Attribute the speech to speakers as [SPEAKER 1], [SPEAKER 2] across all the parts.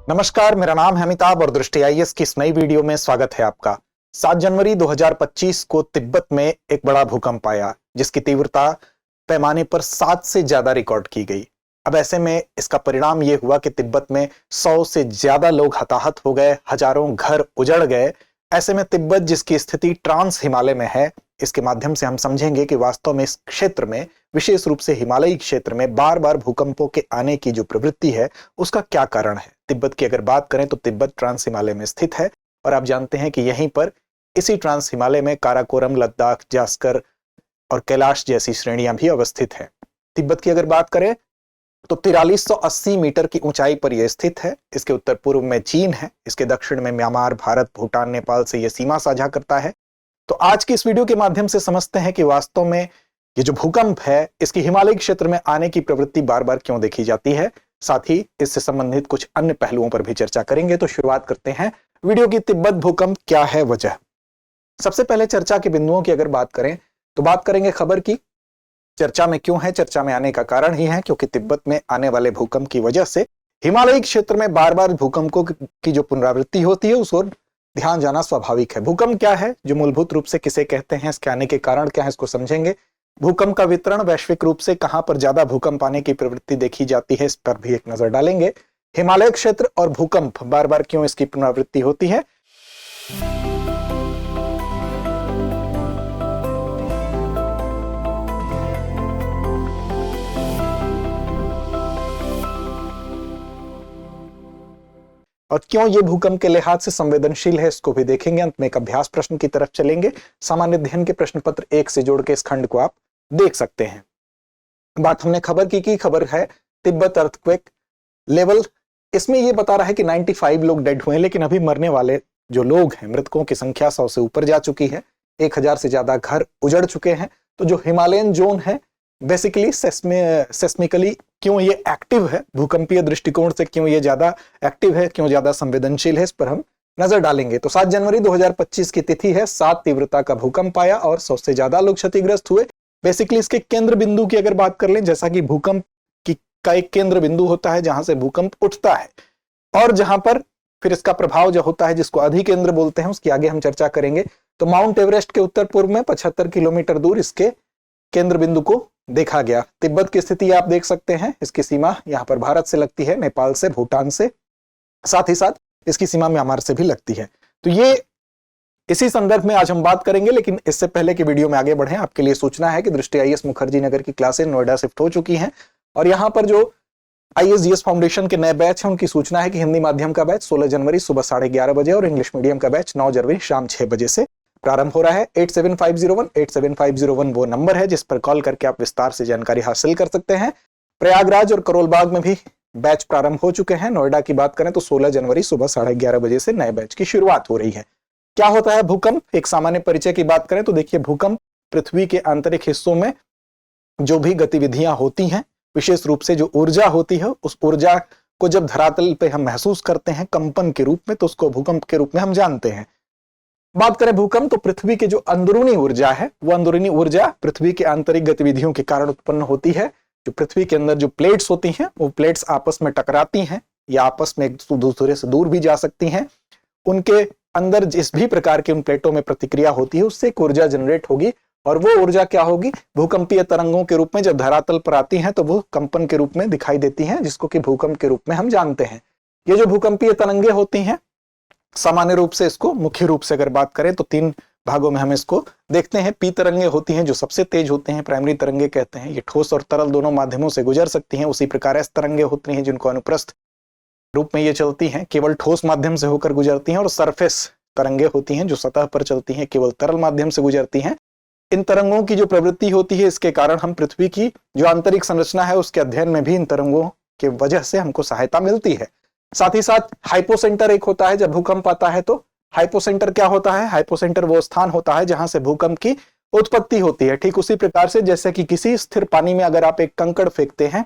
[SPEAKER 1] नमस्कार, मेरा नाम है अमिताभ और दृष्टि आईएएस की इस नई वीडियो में स्वागत है आपका। 7 जनवरी 2025 को तिब्बत में एक बड़ा भूकंप आया जिसकी तीव्रता पैमाने पर 7 से ज्यादा रिकॉर्ड की गई। अब ऐसे में इसका परिणाम यह हुआ कि तिब्बत में 100 से ज्यादा लोग हताहत हो गए, हजारों घर उजड़ गए। ऐसे में तिब्बत जिसकी स्थिति ट्रांस हिमालय में है, इसके माध्यम से हम समझेंगे कि वास्तव में इस क्षेत्र में, विशेष रूप से हिमालयी क्षेत्र में बार बार भूकंपों के आने की जो प्रवृत्ति है उसका क्या कारण है। तिब्बत की अगर बात करें तो तिब्बत ट्रांस हिमालय में स्थित है और आप जानते हैं कि यहीं पर इसी ट्रांस हिमालय में काराकोरम, लद्दाख, जास्कर और कैलाश जैसी श्रेणियां भी अवस्थित है। तिब्बत की अगर बात करें तो 4380 मीटर की ऊंचाई पर यह स्थित है। इसके उत्तर पूर्व में चीन है, इसके दक्षिण में म्यांमार, भारत, भूटान, नेपाल से यह सीमा साझा करता है। तो आज की इस वीडियो के माध्यम से समझते हैं कि वास्तव में ये जो भूकंप है इसकी हिमालय क्षेत्र में आने की प्रवृत्ति बार बार क्यों देखी जाती है। साथ ही इससे संबंधित कुछ अन्य पहलुओं पर भी चर्चा करेंगे। तो शुरुआत करते हैं वीडियो की। तिब्बत भूकंप क्या है, वजह। सबसे पहले चर्चा के बिंदुओं की अगर बात करें तो बात करेंगे खबर की। चर्चा में क्यों है? चर्चा में आने का कारण ही है क्योंकि तिब्बत में आने वाले भूकंप की वजह से हिमालयी क्षेत्र में बार बार भूकंपों की जो पुनरावृत्ति होती है उस ओर ध्यान जाना स्वाभाविक है। भूकंप क्या है, जो मूलभूत रूप से किसे कहते हैं, इसके आने के कारण क्या है, इसको समझेंगे। भूकंप का वितरण, वैश्विक रूप से कहां पर ज्यादा भूकंप आने की प्रवृत्ति देखी जाती है, इस पर भी एक नजर डालेंगे। हिमालय क्षेत्र और भूकंप बार बार क्यों इसकी पुनरावृत्ति होती है। और क्यों ये भूकंप के लिहाज से संवेदनशील है, इसको भी देखेंगे। अंत में एक अभ्यास प्रश्न की तरफ चलेंगे। सामान्य अध्ययन के प्रश्न पत्र 1 से जोड़ के इस खंड को आप देख सकते हैं। बात हमने खबर की खबर है तिब्बत अर्थक्वेक लेवल। इसमें यह बता रहा है कि 95 लोग डेड हुए, लेकिन अभी मरने वाले जो लोग हैं, मृतकों की संख्या 100 से ऊपर जा चुकी है। 1000 से ज्यादा घर उजड़ चुके हैं। तो जो हिमालयन जोन है बेसिकली सेस्मिकली क्यों ये एक्टिव है, भूकंपीय दृष्टिकोण से क्यों ये ज्यादा एक्टिव है, क्यों ज्यादा संवेदनशील है, इस पर हम नजर डालेंगे। तो 7 जनवरी 2025 की तिथि है। 7 तीव्रता का भूकंप आया और 100 से ज्यादा लोग क्षतिग्रस्त हुए। बेसिकली इसके केंद्र बिंदु की अगर बात कर लें, जैसा कि भूकंप का एक केंद्र बिंदु होता है जहां से भूकंप उठता है और जहां पर फिर इसका प्रभाव जो होता है, जिसको अधिकेंद्र बोलते हैं, उसकी आगे हम चर्चा करेंगे। तो माउंट एवरेस्ट के उत्तर पूर्व में 75 किलोमीटर दूर इसके केंद्र बिंदु को देखा गया। तिब्बत की स्थिति आप देख सकते हैं। इसकी सीमा यहां पर भारत से लगती है, नेपाल से, भूटान से, साथ ही साथ इसकी सीमा म्यांमार से भी लगती है। तो ये इसी संदर्भ में आज हम बात करेंगे। लेकिन इससे पहले कि वीडियो में आगे बढ़ें, आपके लिए सूचना है कि दृष्टि आईएएस मुखर्जी नगर की क्लासें नोएडा शिफ्ट हो चुकी हैं और यहां पर जो आईएएस फाउंडेशन के नए बैच हैं उनकी सूचना है कि हिंदी माध्यम का बैच 16 जनवरी सुबह 11:30 बजे और इंग्लिश मीडियम का बैच 9 जनवरी शाम 6 बजे से प्रारंभ हो रहा है। 8750187501 वो नंबर है जिस पर कॉल करके आप विस्तार से जानकारी हासिल कर सकते हैं। प्रयागराज और करोलबाग में भी बैच प्रारंभ हो चुके हैं। नोएडा की बात करें तो 16 जनवरी सुबह 11:30 बजे से नए बैच की शुरुआत हो रही है। क्या होता है भूकंप? एक सामान्य परिचय की बात करें तो देखिए, भूकंप पृथ्वी के आंतरिक हिस्सों में जो भी गतिविधियां होती हैं, विशेष रूप से जो ऊर्जा होती है, उस ऊर्जा को जब धरातल पे हम महसूस करते हैं कंपन के रूप में, तो उसको भूकंप के रूप में हम जानते हैं। बात करें भूकंप तो पृथ्वी की जो अंदरूनी ऊर्जा है, वो अंदरूनी ऊर्जा पृथ्वी की आंतरिक गतिविधियों के कारण उत्पन्न होती है। जो पृथ्वी के अंदर जो प्लेट्स होती हैं, वो प्लेट्स आपस में टकराती हैं या आपस में एक दूसरे से दूर भी जा सकती हैं। उनके अंदर जिस भी प्रकार की उन प्लेटों में प्रतिक्रिया होती है, उससे एक ऊर्जा जनरेट होगी और वो ऊर्जा क्या होगी? भूकंपीय तरंगों के रूप में जब धरातल पर आती हैं तो वो कंपन के रूप में दिखाई देती हैं, जिसको कि भूकंप के रूप में हम जानते हैं। ये जो भूकंपीय तरंगे होती हैं, सामान्य रूप से इसको मुख्य रूप से अगर बात करें तो 3 भागों में हम इसको देखते हैं। पी तरंगे होती हैं जो सबसे तेज होते हैं, प्राइमरी तरंगे कहते हैं। ये ठोस और तरल दोनों माध्यमों से गुजर सकती हैं। उसी प्रकार एस तरंगे होती हैं जिनको अनुप्रस्थ रूप में ये चलती हैं, केवल ठोस माध्यम से होकर गुजरती हैं। और सरफेस तरंगे होती हैं जो सतह पर चलती हैं, केवल तरल माध्यम से गुजरती हैं। इन तरंगों की जो प्रवृत्ति होती है, इसके कारण हम पृथ्वी की जो आंतरिक संरचना है उसके अध्ययन में भी इन तरंगों के वजह से हमको सहायता मिलती है। साथ ही साथ हाइपोसेंटर एक होता है। जब भूकंप आता है तो हाइपोसेंटर क्या होता है? हाइपोसेंटर वो स्थान होता है जहां से भूकंप की उत्पत्ति होती है। ठीक उसी प्रकार से जैसे कि किसी स्थिर पानी में अगर आप एक कंकड़ फेंकते हैं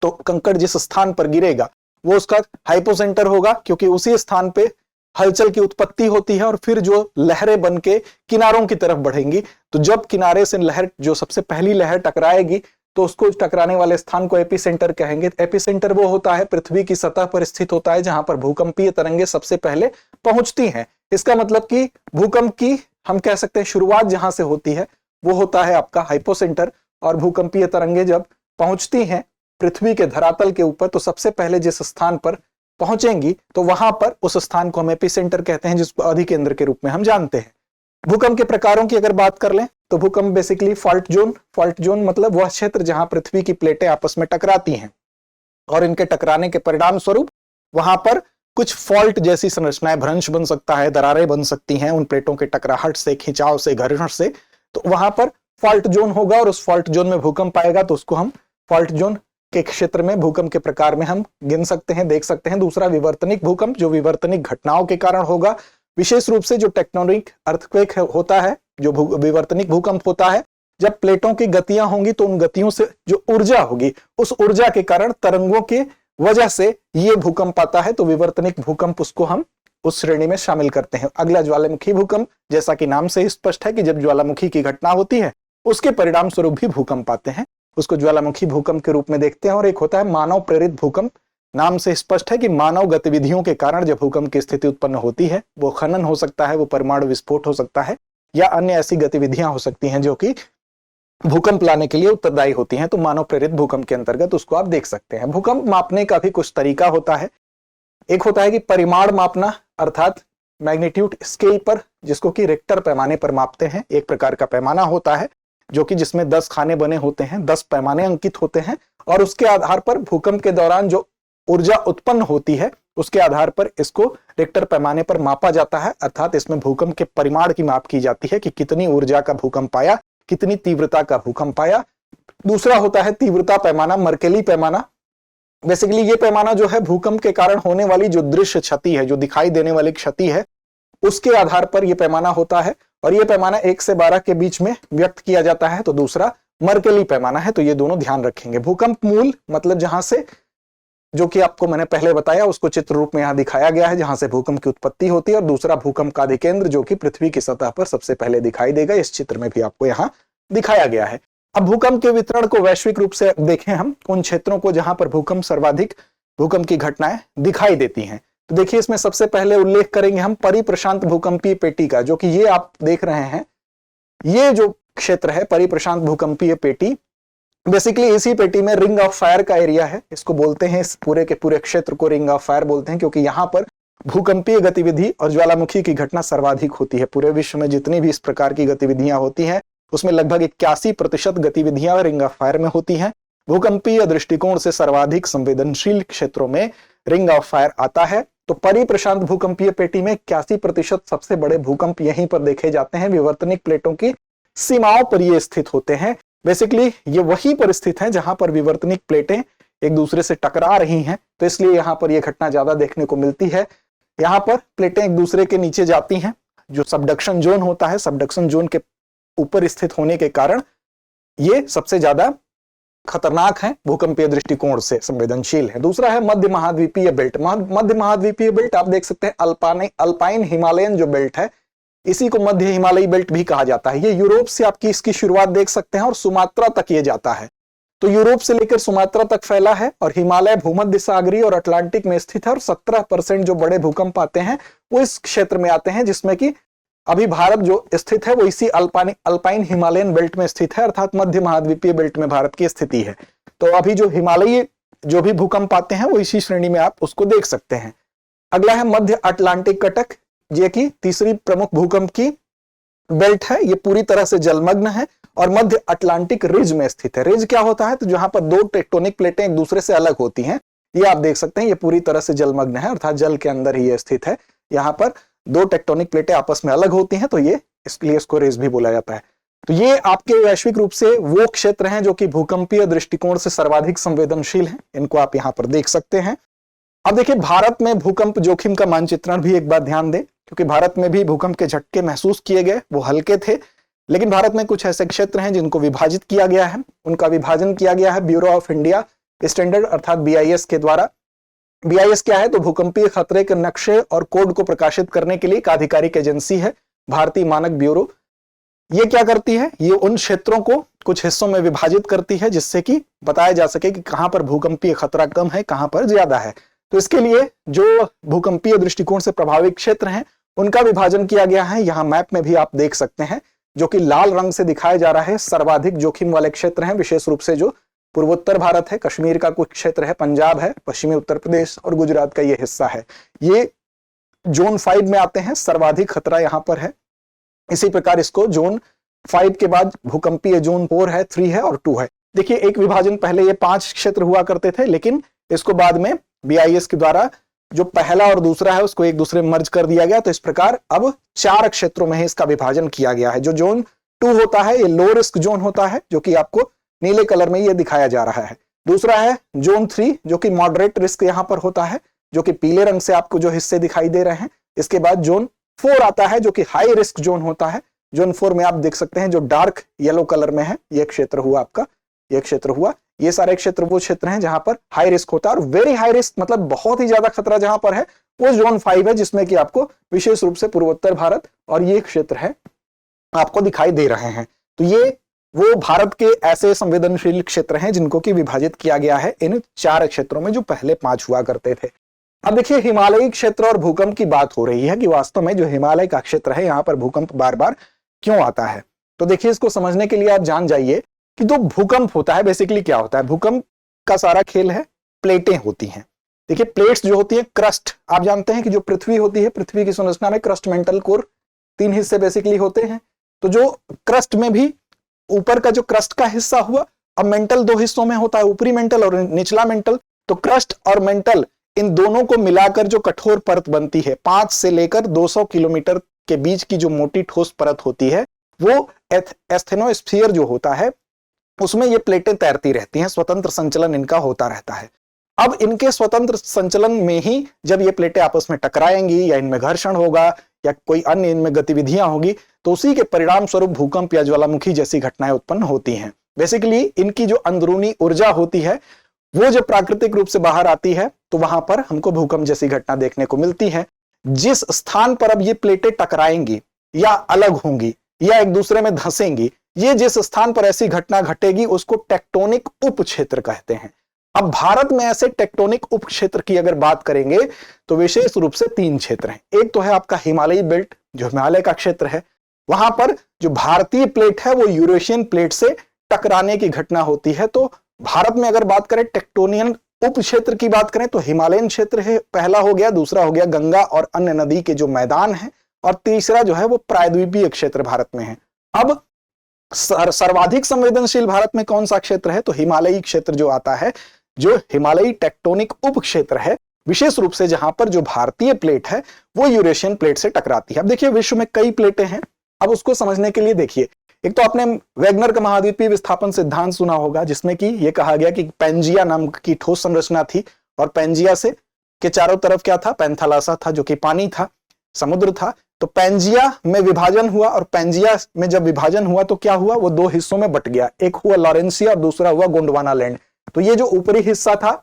[SPEAKER 1] तो कंकड़ जिस स्थान पर गिरेगा वो उसका हाइपोसेंटर होगा, क्योंकि उसी स्थान पे हलचल की उत्पत्ति होती है और फिर जो लहरें बन के किनारों की तरफ बढ़ेंगी। तो जब किनारे से लहर, जो सबसे पहली लहर टकराएगी, तो उसको टकराने वाले स्थान को एपिसेंटर कहेंगे। एपिसेंटर वो होता है पृथ्वी की सतह पर स्थित होता है जहां पर भूकंपीय तरंगे सबसे पहले पहुंचती हैं। इसका मतलब कि भूकंप की हम कह सकते हैं शुरुआत जहां से होती है वो होता है आपका हाइपोसेंटर, और भूकंपीय तरंगे जब पहुंचती हैं पृथ्वी के धरातल के ऊपर तो सबसे पहले जिस स्थान पर पहुंचेंगी तो वहां पर उस स्थान को हम एपिसेंटर कहते हैं, जिसको अधिकेंद्र के रूप में हम जानते हैं। भूकंप के प्रकारों की अगर बात कर लें तो भूकंप बेसिकली फॉल्ट जोन मतलब वह क्षेत्र जहां पृथ्वी की प्लेटें आपस में टकराती हैं और इनके टकराने के परिणाम स्वरूप वहां पर कुछ फॉल्ट जैसी संरचनाएं, भ्रंश बन सकता है, दरारें बन सकती हैं उन प्लेटों के टकराहट से, खिंचाव से, घर्षण से। तो वहां पर फॉल्ट जोन होगा और उस फॉल्ट जोन में भूकंप आएगा तो उसको हम फॉल्ट जोन के क्षेत्र में भूकंप के प्रकार में हम गिन सकते हैं, देख सकते हैं। दूसरा विवर्तनिक भूकंप, जो विवर्तनिक घटनाओं के कारण होगा, विशेष रूप से जो टेक्टोनिक अर्थक्वेक होता है, जो विवर्तनिक भूकंप होता है, जब प्लेटों की गतियां होंगी तो उन गतियों से जो ऊर्जा होगी उस ऊर्जा के कारण तरंगों के वजह से ये भूकंप आता है, तो विवर्तनिक भूकंप उसको हम उस श्रेणी में शामिल करते हैं। अगला ज्वालामुखी भूकंप, जैसा कि नाम से स्पष्ट है कि जब ज्वालामुखी की घटना होती है उसके परिणाम स्वरूप भी भूकंप आते हैं, उसको ज्वालामुखी भूकंप के रूप में देखते हैं। और एक होता है मानव प्रेरित भूकंप। नाम से स्पष्ट है कि मानव गतिविधियों के कारण जब भूकंप की स्थिति उत्पन्न होती है, वो खनन हो सकता है, वो परमाणु विस्फोट हो सकता है, या अन्य ऐसी गतिविधियां हो सकती हैं जो कि भूकंप लाने के लिए उत्तरदायी होती हैं, तो मानव प्रेरित भूकंप के अंतर्गत उसको आप देख सकते हैं। भूकंप मापने का भी कुछ तरीका होता है। एक होता है कि परिमाण मापना, अर्थात मैग्नीट्यूड स्केल पर, जिसको कि रिक्टर पैमाने पर मापते हैं। एक प्रकार का पैमाना होता है जो कि जिसमें 10 खाने बने होते हैं, 10 पैमाने अंकित होते हैं, और उसके आधार पर भूकंप के दौरान जो ऊर्जा उत्पन्न होती है उसके आधार पर इसको रिक्टर पैमाने पर मापा जाता है। अर्थात इसमें भूकंप के परिमाण की माप की जाती है कि कितनी ऊर्जा का भूकंप आया, कितनी तीव्रता का भूकंप आया। दूसरा होता है तीव्रता पैमाना, मर्केली पैमाना। बेसिकली ये पैमाना जो है भूकंप के कारण होने वाली जो दृश्य क्षति है, जो दिखाई देने वाली क्षति है, उसके आधार पर यह पैमाना होता है, और यह पैमाना 1 से 12 के बीच में व्यक्त किया जाता है। तो दूसरा मर्केली पैमाना है, तो ये दोनों ध्यान रखेंगे। भूकंप मूल मतलब जहां से, जो कि आपको मैंने पहले बताया, उसको चित्र रूप में यहां दिखाया गया है, जहां से भूकंप की उत्पत्ति होती है। और दूसरा भूकंप का अधिकेंद्र, जो कि पृथ्वी की सतह पर सबसे पहले दिखाई देगा, इस चित्र में भी आपको यहां दिखाया गया है। अब भूकंप के वितरण को वैश्विक रूप से देखें हम, उन क्षेत्रों को जहां पर भूकंप सर्वाधिक भूकंप की घटनाएं दिखाई देती हैं। तो देखिए इसमें सबसे पहले उल्लेख करेंगे हम परिप्रशांत भूकंपीय पेटी का, जो कि ये आप देख रहे हैं, ये जो क्षेत्र है परिप्रशांत भूकंपीय पेटी, बेसिकली इसी पेटी में रिंग ऑफ फायर का एरिया है, इसको बोलते हैं, इस पूरे के पूरे क्षेत्र को रिंग ऑफ फायर बोलते हैं, क्योंकि यहां पर भूकंपीय गतिविधि और ज्वालामुखी की घटना सर्वाधिक होती है। पूरे विश्व में जितनी भी इस प्रकार की गतिविधियां होती हैं उसमें लगभग 81% गतिविधियां रिंग ऑफ फायर में होती हैं। भूकंपीय दृष्टिकोण से सर्वाधिक संवेदनशील क्षेत्रों में रिंग ऑफ फायर आता है। तो परिप्रशांत भूकंपीय पेटी में 81% सबसे बड़े भूकंप यहीं पर देखे जाते हैं। विवर्तनिक प्लेटों की सीमाओं पर ये स्थित होते हैं। बेसिकली ये वही पर स्थित है जहां पर विवर्तनिक प्लेटें एक दूसरे से टकरा रही हैं, तो इसलिए यहां पर यह घटना ज्यादा देखने को मिलती है। यहां पर प्लेटें एक दूसरे के नीचे जाती हैं, जो सबडक्शन जोन होता है, सबडक्शन जोन के ऊपर स्थित होने के कारण ये सबसे ज्यादा खतरनाक है, भूकंपीय दृष्टिकोण से संवेदनशील है। दूसरा है मध्य महाद्वीपीय बेल्ट। मध्य महाद्वीपीय बेल्ट आप देख सकते हैं, अल्पाइन हिमालयन जो बेल्ट है, इसी को मध्य हिमालयी बेल्ट भी कहा जाता है। ये यूरोप से आपकी इसकी शुरुआत देख सकते हैं और सुमात्रा तक ये जाता है। तो यूरोप से लेकर सुमात्रा तक फैला है, और हिमालय भूमध्य सागरीय और अटलांटिक में स्थित है। और 17% जो बड़े भूकंप आते हैं वो इस क्षेत्र में आते हैं, जिसमें कि अभी भारत जो स्थित है वो इसी अल्पाइन हिमालयन बेल्ट में स्थित है, अर्थात मध्य महाद्वीपीय बेल्ट में भारत की स्थिति है। तो अभी जो हिमालयी जो भी भूकंप आते हैं वो इसी श्रेणी में आप उसको देख सकते हैं। अगला है मध्य अटलांटिक कटक, ये की तीसरी प्रमुख भूकंप की बेल्ट है। ये पूरी तरह से जलमग्न है और मध्य अटलांटिक रिज में स्थित है। रिज क्या होता है? तो जहां पर दो टेक्टोनिक प्लेटें एक दूसरे से अलग होती हैं, ये आप देख सकते हैं, ये पूरी तरह से जलमग्न है, अर्थात जल के अंदर ही ये स्थित है। यहाँ पर दो टेक्टोनिक प्लेटें आपस में अलग होती हैं, तो ये इसलिए इसको रिज भी बोला जाता है। तो ये आपके वैश्विक रूप से वो क्षेत्र हैं जो कि भूकंपीय दृष्टिकोण से सर्वाधिक संवेदनशील हैं। इनको आप यहाँ पर देख सकते हैं। अब देखिए भारत में भूकंप जोखिम का मानचित्रण भी एक बार ध्यान दें, क्योंकि भारत में भी भूकंप के झटके महसूस किए गए, वो हल्के थे, लेकिन भारत में कुछ ऐसे क्षेत्र हैं जिनको विभाजित किया गया है। उनका विभाजन किया गया है ब्यूरो ऑफ इंडिया स्टैंडर्ड अर्थात BIS के द्वारा। BIS क्या है? तो भूकंपीय खतरे के नक्शे और कोड को प्रकाशित करने के लिए एक आधिकारिक एजेंसी है, भारतीय मानक ब्यूरो। ये क्या करती है, ये उन क्षेत्रों को कुछ हिस्सों में विभाजित करती है जिससे कि बताया जा सके कि कहां पर भूकंपीय खतरा कम है, कहां पर ज्यादा है। तो इसके लिए जो भूकंपीय दृष्टिकोण से प्रभावित क्षेत्र हैं उनका विभाजन किया गया है। यहां मैप में भी आप देख सकते हैं, जो कि लाल रंग से दिखाया जा रहा है सर्वाधिक जोखिम वाले क्षेत्र हैं, विशेष रूप से जो पूर्वोत्तर भारत है, कश्मीर का कुछ क्षेत्र है, पंजाब है, पश्चिमी उत्तर प्रदेश और गुजरात का ये हिस्सा है, ये जोन 5 में आते हैं। सर्वाधिक खतरा यहां पर है। इसी प्रकार इसको जोन 5 के बाद भूकंपीय जोन 4 है, 3 है और 2 है। देखिए एक विभाजन पहले ये 5 क्षेत्र हुआ करते थे, लेकिन इसको बाद में BIS के द्वारा जो पहला और दूसरा है उसको एक दूसरे में मर्ज कर दिया गया। तो इस प्रकार अब 4 क्षेत्रों में ही इसका विभाजन किया गया है। जो जोन 2 होता है ये लो रिस्क जोन होता है, जो कि आपको नीले कलर में ये दिखाया जा रहा है। दूसरा है जोन 3 जो कि मॉडरेट रिस्क यहां पर होता है, जो कि पीले रंग से आपको जो हिस्से दिखाई दे रहे हैं। इसके बाद जोन 4 आता है जो कि हाई रिस्क जोन होता है। जोन 4 में आप देख सकते हैं जो डार्क येलो कलर में है, ये क्षेत्र हुआ आपका, ये क्षेत्र हुआ। ये सारे क्षेत्र वो क्षेत्र हैं जहां पर हाई रिस्क होता है, और वेरी हाई रिस्क मतलब बहुत ही ज्यादा खतरा जहां पर है वो जोन 5 है, जिसमें कि आपको विशेष रूप से पूर्वोत्तर भारत और ये क्षेत्र है आपको दिखाई दे रहे हैं। तो ये वो भारत के ऐसे संवेदनशील क्षेत्र हैं जिनको कि विभाजित किया गया है इन 4 क्षेत्रों में, जो पहले 5 हुआ करते थे। अब देखिए हिमालयी क्षेत्र और भूकंप की बात हो रही है कि वास्तव में जो हिमालय का क्षेत्र है यहाँ पर भूकंप बार बार क्यों आता है। तो देखिए इसको समझने के लिए आप जान जाइए कि जो भूकंप होता है बेसिकली क्या होता है। भूकंप का सारा खेल है, प्लेटें होती हैं। देखिए प्लेट्स जो होती है, क्रस्ट, आप जानते हैं कि जो पृथ्वी होती है, पृथ्वी की संरचना में क्रस्ट, मेंटल, कोर 3 हिस्से बेसिकली होते हैं। तो जो क्रस्ट में भी ऊपर का जो क्रस्ट का हिस्सा हुआ, अब मेंटल 2 हिस्सों में होता है, ऊपरी मेंटल और निचला मेंटल। तो क्रस्ट और मेंटल इन दोनों को मिलाकर जो कठोर परत बनती है, 5 से लेकर 200 किलोमीटर के बीच की जो मोटी ठोस परत होती है, वो एस्थेनोस्फीयर जो होता है उसमें ये प्लेटें तैरती रहती हैं, स्वतंत्र संचलन इनका होता रहता है। अब इनके स्वतंत्र संचलन में ही जब ये प्लेटें आपस में टकराएंगी या इनमें घर्षण होगा या कोई अन्य इनमें गतिविधियां होगी, तो उसी के परिणाम स्वरूप भूकंप या ज्वालामुखी जैसी घटनाएं उत्पन्न होती हैं। बेसिकली इनकी जो अंदरूनी ऊर्जा होती है वो जब प्राकृतिक रूप से बाहर आती है तो वहां पर हमको भूकंप जैसी घटना देखने को मिलती है। जिस स्थान पर अब ये प्लेटें टकराएंगी या अलग होंगी या एक दूसरे में धंसेंगी, ये जिस स्थान पर ऐसी घटना घटेगी उसको टेक्टोनिक उप क्षेत्र कहते हैं। अब भारत में ऐसे टेक्टोनिक उप क्षेत्र की अगर बात करेंगे तो विशेष रूप से 3 क्षेत्र हैं। एक तो है आपका हिमालयी बेल्ट, जो हिमालय का क्षेत्र है, वहां पर जो भारतीय प्लेट है वो यूरेशियन प्लेट से टकराने की घटना होती है। तो भारत में अगर बात करें टेक्टोनियन उप क्षेत्र की बात करें तो हिमालयन क्षेत्र है, पहला हो गया, दूसरा हो गया गंगा और अन्य नदी के जो मैदान हैं, और तीसरा जो है वो प्रायद्वीपीय क्षेत्र भारत में है। अब सर्वाधिक संवेदनशील भारत में कौन सा क्षेत्र है, तो हिमालयी क्षेत्र जो आता है, जो हिमालयी टेक्टोनिक उप क्षेत्र है, विशेष रूप से जहां पर जो भारतीय प्लेट है वो यूरेशियन प्लेट से टकराती है। अब देखिए विश्व में कई प्लेटें हैं, अब उसको समझने के लिए देखिए, एक तो आपने वेगनर का महाद्वीपीय विस्थापन सिद्धांत सुना होगा, जिसमें कि यह कहा गया कि पेंजिया नाम की ठोस संरचना थी और पेंजिया से के चारों तरफ क्या था, पैंथालासा था, जो कि पानी था, समुद्र था। तो पेंजिया में विभाजन हुआ और पेंजिया में जब विभाजन हुआ तो क्या हुआ, वो 2 हिस्सों में बट गया, एक हुआ लॉरेंसिया और दूसरा हुआ गोंडवाना लैंड। तो ये जो ऊपरी हिस्सा था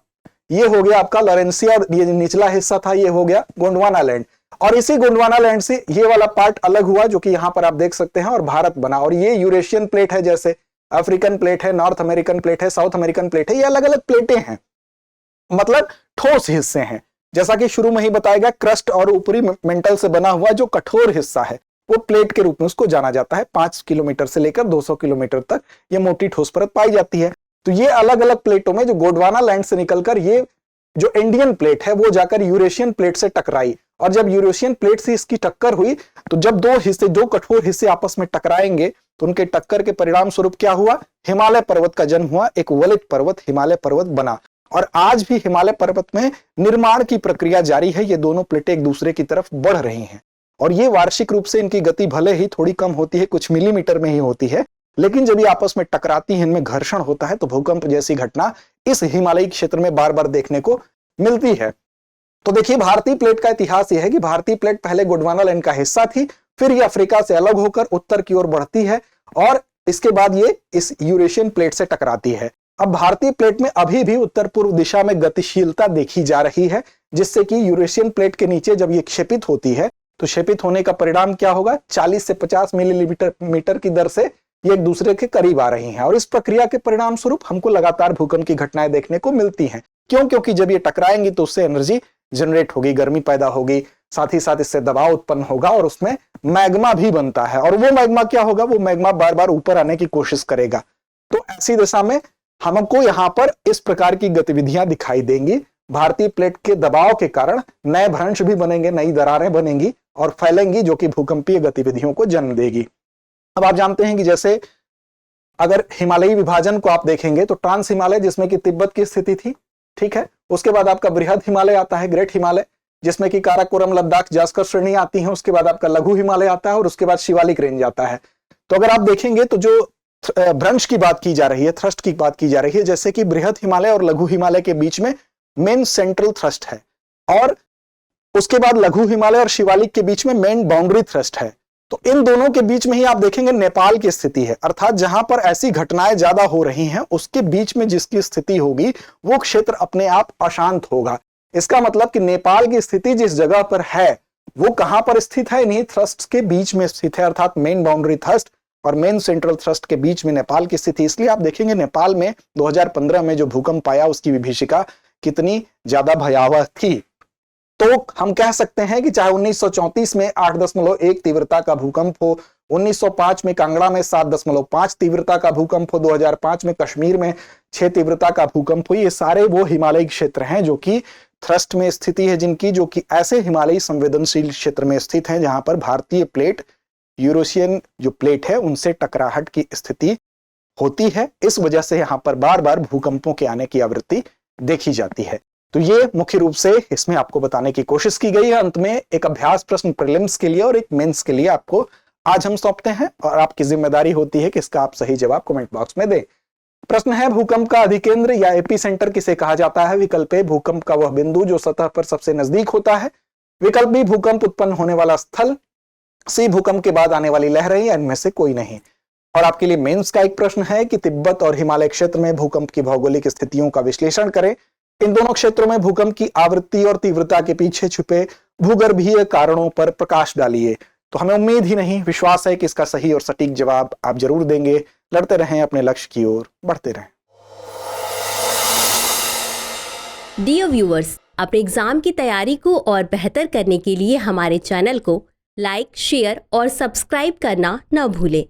[SPEAKER 1] ये हो गया आपका लॉरेंसिया और ये निचला हिस्सा था ये हो गया गोंडवाना लैंड। और इसी गोंडवाना लैंड से ये वाला पार्ट अलग हुआ, जो कि यहां पर आप देख सकते हैं, और भारत बना। और ये यूरेशियन प्लेट है, जैसे अफ्रीकन प्लेट है, नॉर्थ अमेरिकन प्लेट है, साउथ अमेरिकन प्लेट है, ये अलग अलग प्लेटें हैं, मतलब ठोस हिस्से हैं। जैसा कि शुरू में ही बताया गया, क्रस्ट और ऊपरी मेंटल से बना हुआ जो कठोर हिस्सा है वो प्लेट के रूप में उसको जाना जाता है। 5 किलोमीटर से लेकर 200 किलोमीटर तक ये मोटी ठोस परत पाई जाती है। तो ये अलग अलग प्लेटों में जो गोंडवाना लैंड से निकलकर ये जो इंडियन प्लेट है वो जाकर यूरेशियन प्लेट से टकराई, और जब यूरेशियन प्लेट से इसकी टक्कर हुई तो जब 2 हिस्से, 2 कठोर हिस्से आपस में टकराएंगे तो उनके टक्कर के परिणाम स्वरूप क्या हुआ, हिमालय पर्वत का जन्म हुआ, एक वलित पर्वत हिमालय पर्वत बना। और आज भी हिमालय पर्वत में निर्माण की प्रक्रिया जारी है, ये दोनों प्लेटें एक दूसरे की तरफ बढ़ रही हैं, और ये वार्षिक रूप से इनकी गति भले ही थोड़ी कम होती है, कुछ मिलीमीटर में ही होती है, लेकिन जब ये आपस में टकराती हैं, इनमें घर्षण होता है, तो भूकंप जैसी घटना इस हिमालयी क्षेत्र में बार बार देखने को मिलती है। तो देखिए भारतीय प्लेट का इतिहास यह है कि भारतीय प्लेट पहले गोंडवाना लैंड का हिस्सा थी, फिर ये अफ्रीका से अलग होकर उत्तर की ओर बढ़ती है और इसके बाद ये इस यूरेशियन प्लेट से टकराती है। अब भारतीय प्लेट में अभी भी उत्तर पूर्व दिशा में गतिशीलता देखी जा रही है, जिससे कि यूरेशियन प्लेट के नीचे जब ये क्षेपित होती है तो शेपित होने का परिणाम क्या होगा, 40 से 50 मिलीमीटर की दर से ये एक दूसरे के करीब आ रही हैं और इस प्रक्रिया के परिणाम स्वरूप हमको लगातार भूकंप की घटनाएं देखने को मिलती हैं। क्यों? क्योंकि जब ये टकराएंगी तो उससे एनर्जी जनरेट होगी, गर्मी पैदा होगी, साथ ही साथ इससे दबाव उत्पन्न होगा और उसमें मैग्मा भी बनता है और वो मैग्मा क्या होगा, वो मैग्मा बार बार ऊपर आने की कोशिश करेगा। तो ऐसी दशा में हमको यहां पर इस प्रकार की गतिविधियां दिखाई देंगी। भारतीय प्लेट के दबाव के कारण नए भ्रंश भी बनेंगे, नई दरारें बनेंगी और फैलेंगी जो कि भूकंपीय गतिविधियों को जन्म देगी। अब आप जानते हैं कि जैसे अगर हिमालयी विभाजन को आप देखेंगे तो ट्रांस हिमालय जिसमें कि तिब्बत की स्थिति थी, ठीक है, उसके बाद आपका बृहद हिमालय आता है, ग्रेट हिमालय, जिसमें कि काराकोरम, लद्दाख, जास्कर श्रेणी आती है। उसके बाद आपका लघु हिमालय आता है और उसके बाद शिवालिक रेंज आता है। तो अगर आप देखेंगे तो जो भ्रंश की बात की जा रही है, थ्रस्ट की बात की जा रही है, जैसे कि बृहद हिमालय और लघु हिमालय के बीच में मेन सेंट्रल थ्रस्ट है और उसके बाद लघु हिमालय और शिवालिक के बीच में मेन बाउंड्री थ्रस्ट है। तो इन दोनों के बीच में ही आप देखेंगे नेपाल की स्थिति है, अर्थात जहां पर ऐसी घटनाएं ज्यादा हो रही हैं उसके बीच में जिसकी स्थिति होगी वो क्षेत्र अपने आप अशांत होगा। इसका मतलब कि नेपाल की स्थिति जिस जगह पर है वो कहां पर स्थित है, इन्हीं थ्रस्ट के बीच में स्थित है, अर्थात मेन बाउंड्री थ्रस्ट और मेन सेंट्रल थ्रस्ट के बीच में नेपाल की स्थिति। इसलिए आप देखेंगे नेपाल में 2015 में जो भूकंप आया उसकी विभीषिका कितनी ज्यादा भयावह थी। तो हम कह सकते हैं कि चाहे 1934 में 8.1 तीव्रता का भूकंप हो, 1905 में कांगड़ा में 7.5 तीव्रता का भूकंप हो, 2005 में कश्मीर में 6 तीव्रता का भूकंप हुई, ये सारे वो हिमालयी क्षेत्र हैं जो कि थ्रस्ट में स्थिति है जिनकी, जो कि ऐसे हिमालयी संवेदनशील क्षेत्र में स्थित हैं जहां पर भारतीय प्लेट, यूरोशियन जो प्लेट है उनसे टकराहट की स्थिति होती है। इस वजह से यहां पर बार बार भूकंपों के आने की आवृत्ति देखी जाती है। तो ये मुख्य रूप से इसमें आपको बताने की कोशिश की गई है। अंत में एक अभ्यास प्रश्न प्रीलिम्स के लिए और एक मेंस के लिए आपको आज हम सौंपते हैं और आपकी जिम्मेदारी होती है कि इसका आप सही जवाब कमेंट बॉक्स में दें। प्रश्न है, भूकंप का अधिकेंद्र या एपीसेंटर किसे कहा जाता है? विकल्प ए, भूकंप का वह बिंदु जो सतह पर सबसे नजदीक होता है। विकल्प बी, भूकंप उत्पन्न होने वाला स्थल। सी, भूकंप के बाद आने वाली लहरें, या इनमें से कोई नहीं। और आपके लिए मेंस का एक प्रश्न है कि तिब्बत और हिमालय क्षेत्र में भूकंप की भौगोलिक स्थितियों का विश्लेषण करें। इन दोनों क्षेत्रों में भूकंप की आवृत्ति और तीव्रता के पीछे छुपे भूगर्भीय कारणों पर प्रकाश डालिए। तो हमें उम्मीद ही नहीं, विश्वास है कि इसका सही और सटीक जवाब आप जरूर देंगे। लड़ते रहें, अपने लक्ष्य की ओर बढ़ते रहें।
[SPEAKER 2] डियर व्यूअर्स, अपने एग्जाम की तैयारी को और बेहतर करने के लिए हमारे चैनल को लाइक, शेयर और सब्सक्राइब करना न भूलें।